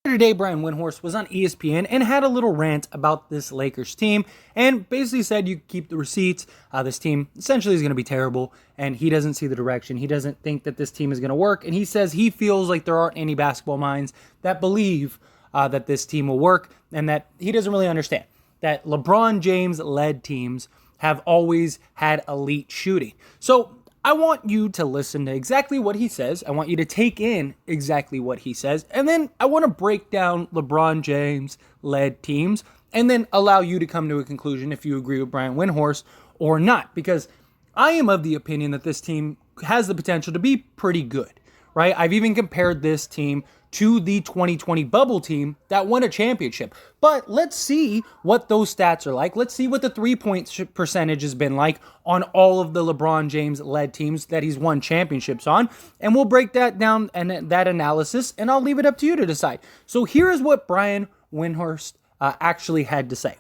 Today, Brian Windhorst was on ESPN and had a little rant about this Lakers team and basically said you keep the receipts. This team essentially is going to be terrible and he doesn't see the direction. He doesn't think that this team is going to work. And he says he feels like there aren't any basketball minds that believe that this team will work and that he doesn't really understand that LeBron James led teams have always had elite shooting. So I want you to listen to exactly what he says. I want you to take in exactly what he says. And then I want to break down LeBron James-led teams and then allow you to come to a conclusion if you agree with Brian Windhorst or not. Because I am of the opinion that this team has the potential to be pretty good, right? I've even compared this team to the 2020 bubble team that won a championship. But let's see what those stats are like. Let's see what the three-point percentage has been like on all of the LeBron James-led teams that he's won championships on. And we'll break that down and that analysis, and I'll leave it up to you to decide. So here is what Brian Windhorst actually had to say.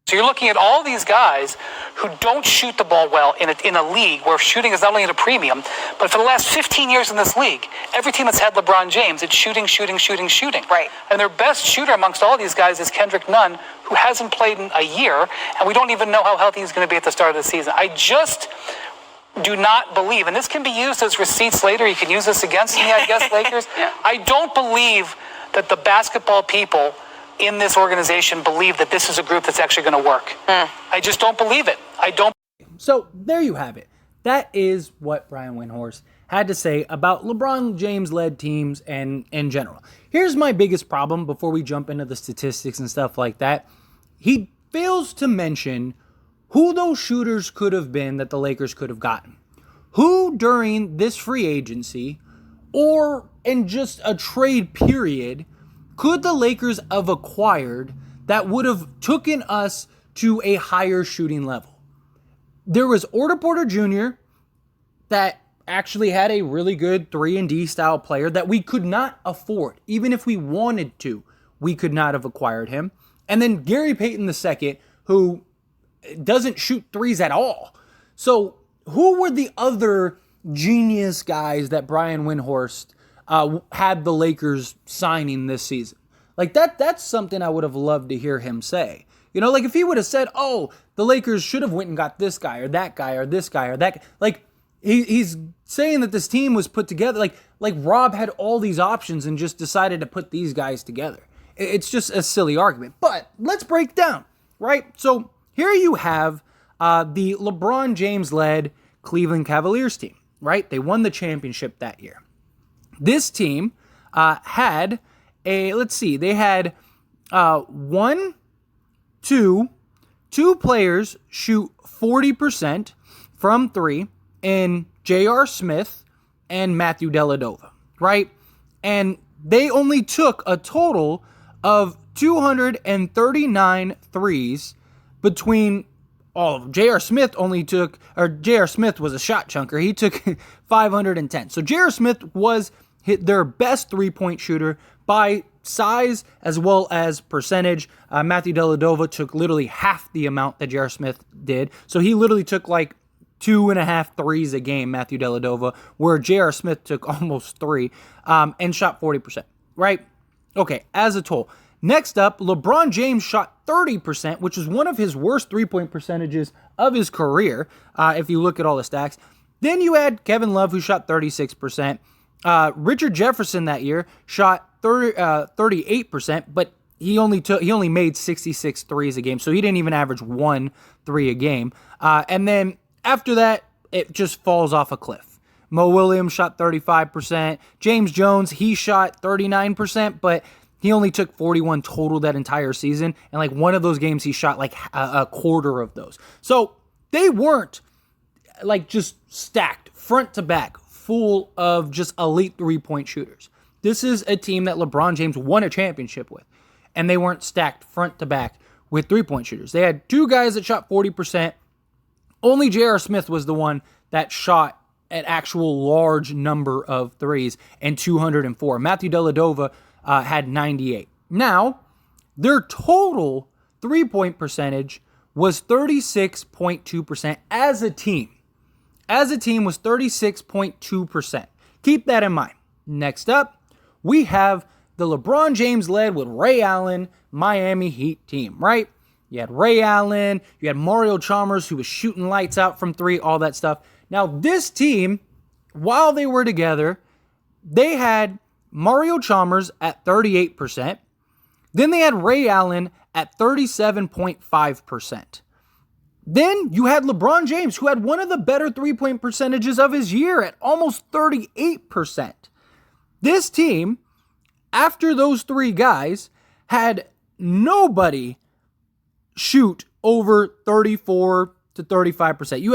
So you're looking at all these guys who don't shoot the ball well in a league where shooting is not only at a premium, but for the last 15 years in this league, every team that's had LeBron James, it's shooting. Right. And their best shooter amongst all these guys is Kendrick Nunn, who hasn't played in a year, and we don't even know how healthy he's going to be at the start of the season. I just do not believe, and this can be used as receipts later. You can use this against me, I guess, Lakers. Yeah. I don't believe that the basketball people in this organization believe that this is a group that's actually going to work. I just don't believe it. I don't. So there you have it. That is what Brian Windhorst had to say about LeBron James-led teams and in general. Here's my biggest problem before we jump into the statistics and stuff like that. He fails to mention who those shooters could have been that the Lakers could have gotten. Who during this free agency or in just a trade period could the Lakers have acquired that would have taken us to a higher shooting level? There was Otto Porter Jr. that actually had a really good 3-and-D style player that we could not afford. Even if we wanted to, we could not have acquired him. And then Gary Payton II, who doesn't shoot threes at all. So who were the other genius guys that Brian Windhorst had the Lakers signing this season? Like that's something I would have loved to hear him say. You know, like if he would have said, oh, the Lakers should have went and got this guy or that guy or this guy or that. Like he's saying that this team was put together. Like Rob had all these options and just decided to put these guys together. It's just a silly argument. But let's break down, right? So here you have the LeBron James-led Cleveland Cavaliers team, right? They won the championship that year. This team had they had two players shoot 40% from three in J.R. Smith and Matthew Dellavedova, right? And they only took a total of 239 threes between all of them. J.R. Smith was a shot chunker. He took 510. So J.R. Smith was their best three-point shooter by size as well as percentage. Matthew Dellavedova took literally half the amount that J.R. Smith did. So he literally took like 2.5 threes a game, Matthew Dellavedova, where J.R. Smith took almost 3 and shot 40%, right? Okay, as a total. Next up, LeBron James shot 30%, which is one of his worst three-point percentages of his career, if you look at all the stacks. Then you had Kevin Love, who shot 36%. Richard Jefferson that year shot 38%, but he only made 66 threes a game, so he didn't even average 1 3 a game. And then after that, it just falls off a cliff. Mo Williams shot 35%. James Jones, he shot 39%, but he only took 41 total that entire season. And like one of those games, he shot like a quarter of those. So they weren't like just stacked front to back, full of just elite three-point shooters. This is a team that LeBron James won a championship with, and they weren't stacked front to back with three-point shooters. They had 2 guys that shot 40%. Only J.R. Smith was the one that shot an actual large number of threes and 204. Matthew Dellavedova had 98. Now, their total three-point percentage was 36.2% as a team. As a team was 36.2%. Keep that in mind. Next up, we have the LeBron James led with Ray Allen Miami Heat team, right? You had Ray Allen, you had Mario Chalmers, who was shooting lights out from three, all that stuff. Now, this team, while they were together, they had Mario Chalmers at 38%. Then they had Ray Allen at 37.5%. Then you had LeBron James, who had one of the better three-point percentages of his year at almost 38%. This team, after those three guys, had nobody shoot over 34 to 35%. You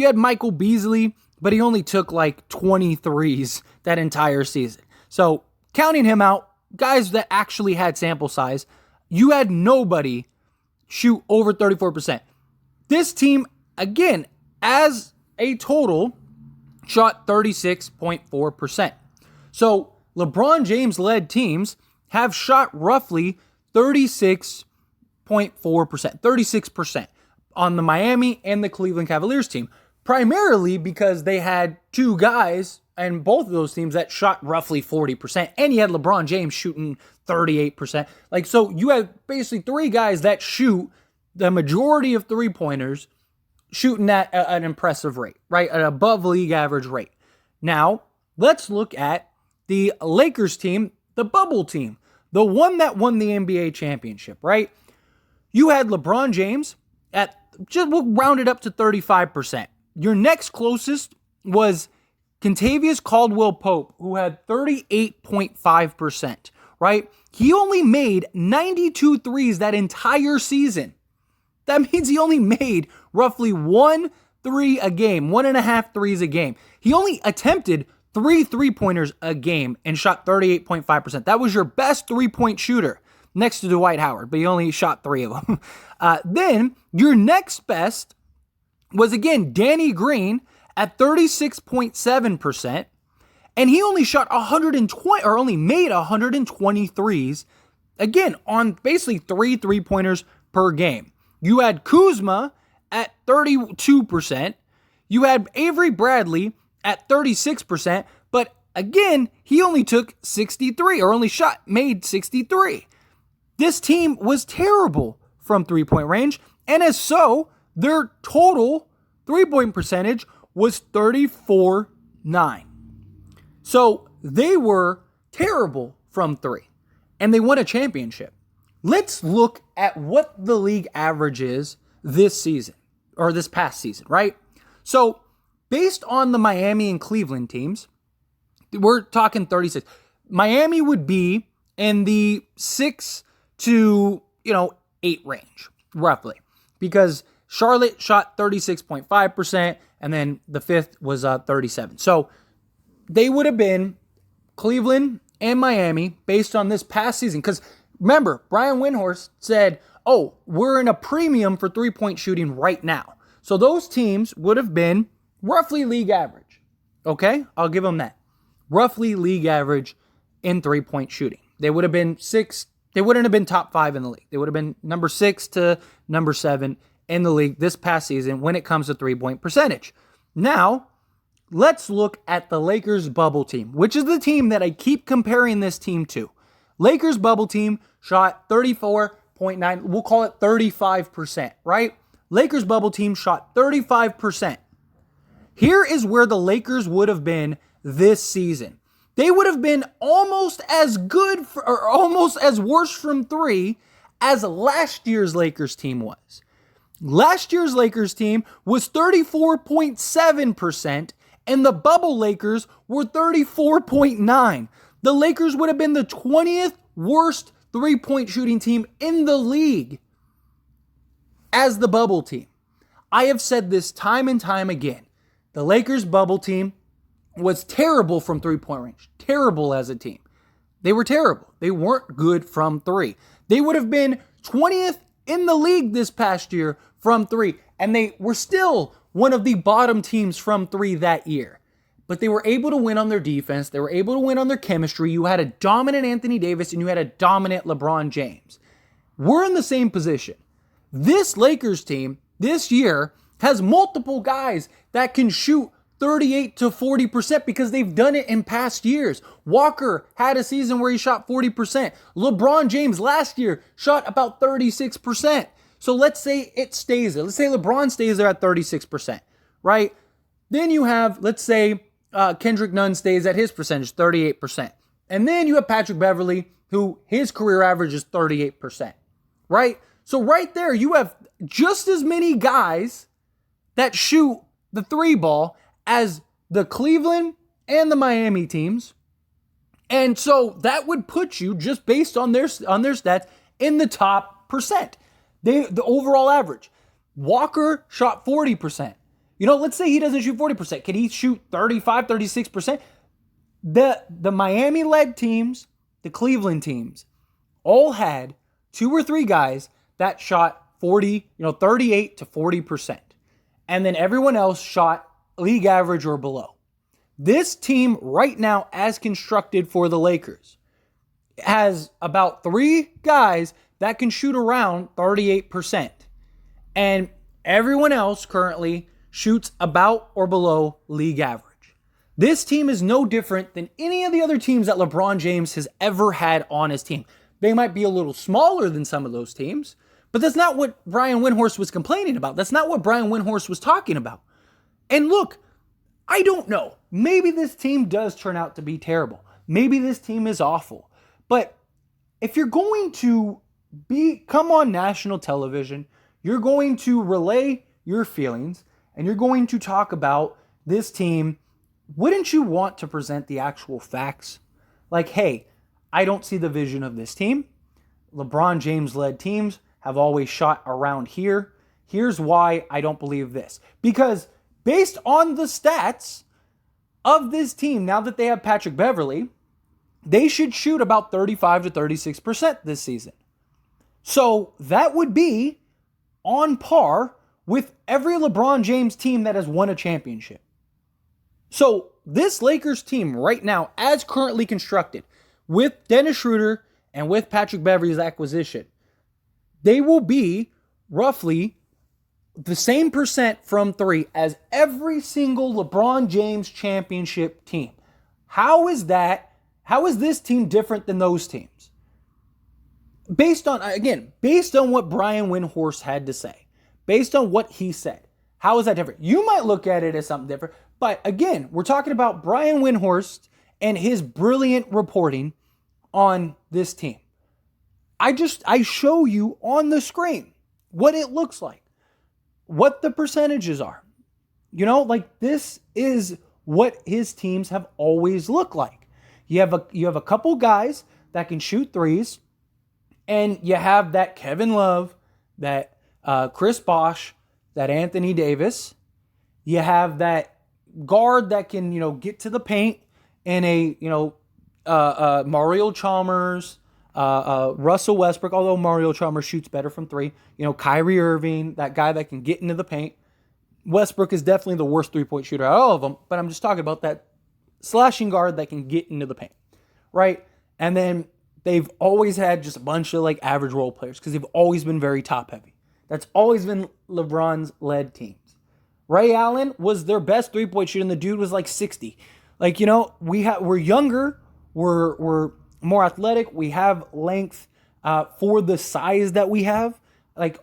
had Michael Beasley, but he only took like 23s that entire season. So counting him out, guys that actually had sample size, you had nobody shoot over 34%. This team, again, as a total, shot 36.4%. So LeBron James led teams have shot roughly 36% on the Miami and the Cleveland Cavaliers team, primarily because they had two guys and both of those teams that shot roughly 40%, and you had LeBron James shooting 38%. Like, so you have basically three guys that shoot the majority of three-pointers shooting at an impressive rate, right? An above league average rate. Now, let's look at the Lakers team, the bubble team, the one that won the NBA championship, right? You had LeBron James at, we'll round it up to 35%. Your next closest was Kentavious Caldwell-Pope, who had 38.5%, right? He only made 92 threes that entire season. That means he only made roughly 1 3 a game, 1.5 threes a game. He only attempted 3 3-pointers a game and shot 38.5%. That was your best three-point shooter next to Dwight Howard, but he only shot 3 of them. Then your next best was, again, Danny Green at 36.7%, and he only shot 120, or only made 123s, again, on basically 3 3-pointers per game. You had Kuzma at 32%. You had Avery Bradley at 36%, but again, he only took 63, or only made 63. This team was terrible from three-point range, and as so, their total three-point percentage was 34.9. So they were terrible from three, and they won a championship. Let's look at what the league average is this season, or this past season, right? So based on the Miami and Cleveland teams, we're talking 36. Miami would be in the 6 to 8 range, roughly, because Charlotte shot 36.5%, and then the fifth was 37. So they would have been Cleveland and Miami based on this past season. Because remember, Brian Windhorst said, oh, we're in a premium for three-point shooting right now. So those teams would have been roughly league average. Okay? I'll give them that. Roughly league average in three-point shooting. They would have been they wouldn't have been top 5 in the league. They would have been number 6 to number 7 in the league this past season when it comes to three-point percentage. Now, let's look at the Lakers bubble team, which is the team that I keep comparing this team to. Lakers bubble team shot 34.9, we'll call it 35%, right? Lakers bubble team shot 35%. Here is where the Lakers would have been this season. They would have been almost as good or almost as worse from three as last year's Lakers team was. Last year's Lakers team was 34.7%, and the bubble Lakers were 34.9%. The Lakers would have been the 20th worst three-point shooting team in the league as the bubble team. I have said this time and time again. The Lakers bubble team was terrible from three-point range. Terrible as a team. They were terrible. They weren't good from three. They would have been 20th in the league this past year from three, and they were still one of the bottom teams from three that year. But they were able to win on their defense. They were able to win on their chemistry. You had a dominant Anthony Davis, and you had a dominant LeBron James. We're in the same position. This Lakers team this year has multiple guys that can shoot 38 to 40% because they've done it in past years. Walker had a season where he shot 40%. LeBron James last year shot about 36%. So let's say it stays there. Let's say LeBron stays there at 36%, right? Then you have, let's say, Kendrick Nunn stays at his percentage, 38%. And then you have Patrick Beverley, who his career average is 38%, right? So right there, you have just as many guys that shoot the three ball as the Cleveland and the Miami teams. And so that would put you, just based on their stats, in the top percent. The overall average. Walker shot 40%. Let's say he doesn't shoot 40%. Can he shoot 35, 36%? The Miami-led teams, the Cleveland teams, all had 2 or 3 guys that shot 38 to 40%. And then everyone else shot league average or below. This team right now, as constructed for the Lakers, has about 3 guys that can shoot around 38%. And everyone else currently shoots about or below league average. This team is no different than any of the other teams that LeBron James has ever had on his team. They might be a little smaller than some of those teams, but that's not what Brian Windhorst was complaining about. That's not what Brian Windhorst was talking about. And look, I don't know. Maybe this team does turn out to be terrible. Maybe this team is awful. But if you're going to come on national television, you're going to relay your feelings, and you're going to talk about this team, wouldn't you want to present the actual facts? Like, hey, I don't see the vision of this team. LeBron James-led teams have always shot around here. Here's why I don't believe this. Because based on the stats of this team, now that they have Patrick Beverley, they should shoot about 35 to 36% this season. So that would be on par with every LeBron James team that has won a championship. So this Lakers team right now, as currently constructed, with Dennis Schroeder and with Patrick Beverley's acquisition, they will be roughly the same percent from 3 as every single LeBron James championship team. How is that? How is this team different than those teams? Based on what Brian Windhorst had to say, based on what he said, how is that different? You might look at it as something different, but again, we're talking about Brian Windhorst and his brilliant reporting on this team. I show you on the screen what it looks like, what the percentages are. This is what his teams have always looked like. You have a couple guys that can shoot threes, and you have that Kevin Love, that Chris Bosh, that Anthony Davis. You have that guard that can, get to the paint, and Mario Chalmers, Russell Westbrook, although Mario Chalmers shoots better from 3. Kyrie Irving, that guy that can get into the paint. Westbrook is definitely the worst three-point shooter out of all of them, but I'm just talking about that slashing guard that can get into the paint, right? And then they've always had just a bunch of average role players because they've always been very top-heavy. That's always been LeBron's led teams. Ray Allen was their best three-point shooter, and the dude was 60. We're younger, we're more athletic, we have length for the size that we have.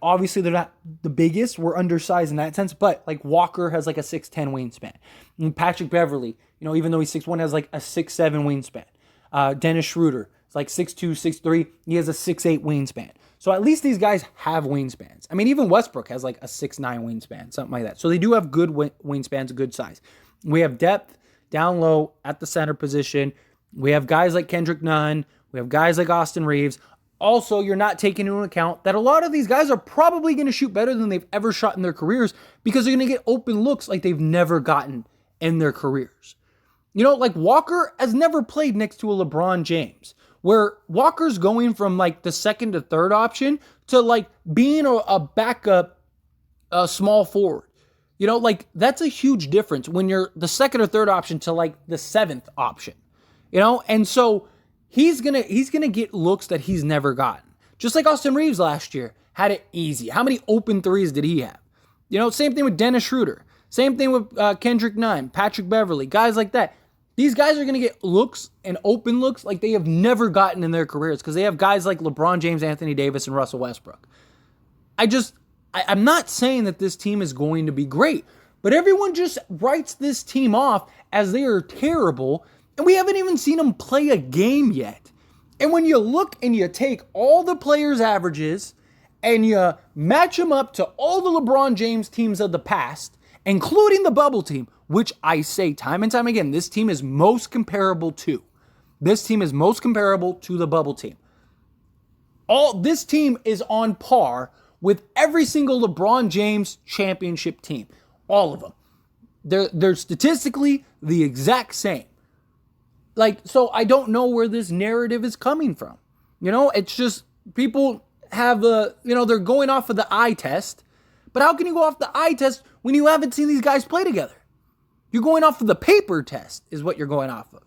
Obviously they're not the biggest, we're undersized in that sense, but Walker has a 6'10 wingspan. And Patrick Beverley, even though he's 6'1", has a 6'7 wingspan. Dennis Schroeder is 6'2", 6'3", he has a 6'8 wingspan. So at least these guys have wingspans. I mean, even Westbrook has a 6'9 wingspan, something like that. So they do have good wingspans, good size. We have depth down low at the center position. We have guys like Kendrick Nunn. We have guys like Austin Reeves. Also, you're not taking into account that a lot of these guys are probably going to shoot better than they've ever shot in their careers because they're going to get open looks like they've never gotten in their careers. Walker has never played next to a LeBron James, where Walker's going from the second to third option to being a backup small forward. That's a huge difference when you're the second or third option to the seventh option. And so he's gonna get looks that he's never gotten. Just like Austin Reeves last year had it easy. How many open threes did he have? Same thing with Dennis Schroeder. Same thing with Kendrick Nunn, Patrick Beverley, guys like that. These guys are going to get looks and open looks like they have never gotten in their careers because they have guys like LeBron James, Anthony Davis, and Russell Westbrook. I'm not saying that this team is going to be great, but everyone just writes this team off as they are terrible, and we haven't even seen them play a game yet. And when you look and you take all the players' averages and you match them up to all the LeBron James teams of the past, including the bubble team, which I say time and time again, this team is most comparable to. This team is most comparable to the bubble team. This team is on par with every single LeBron James championship team. All of them. They're statistically the exact same. So I don't know where this narrative is coming from. It's just people have they're going off of the eye test. But how can you go off the eye test when you haven't seen these guys play together? You're going off of the paper test is what you're going off of.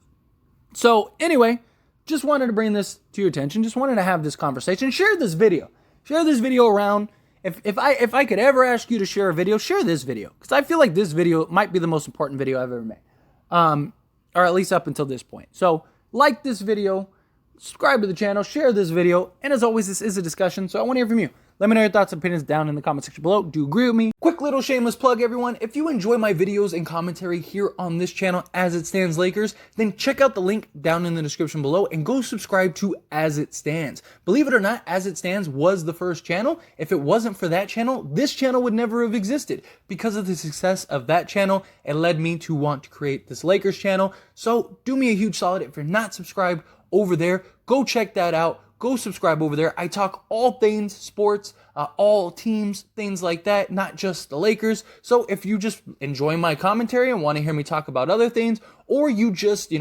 So anyway, just wanted to bring this to your attention. Just wanted to have this conversation. Share this video. Share this video around. If I could ever ask you to share a video, share this video. Because I feel like this video might be the most important video I've ever made. Or at least up until this point. So like this video, subscribe to the channel, share this video. And as always, this is a discussion. So I want to hear from you. Let me know your thoughts and opinions down in the comment section below. Do you agree with me? Quick little shameless plug, everyone. If you enjoy my videos and commentary here on this channel, As It Stands Lakers, then check out the link down in the description below and go subscribe to As It Stands. Believe it or not, As It Stands was the first channel. If it wasn't for that channel, this channel would never have existed. Because of the success of that channel, it led me to want to create this Lakers channel. So do me a huge solid. If you're not subscribed over there, go check that out. Go subscribe over there. I talk all things sports, all teams, things like that, not just the Lakers. So if you just enjoy my commentary and want to hear me talk about other things, or you just,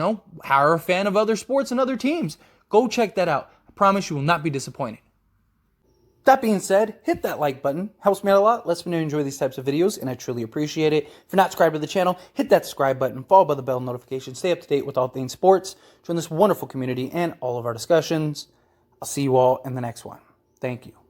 are a fan of other sports and other teams, go check that out. I promise you will not be disappointed. That being said, hit that like button. Helps me out a lot. Lets me know you enjoy these types of videos, and I truly appreciate it. If you're not subscribed to the channel, hit that subscribe button, followed by the bell notification. Stay up to date with all things sports. Join this wonderful community and all of our discussions. I'll see you all in the next one. Thank you.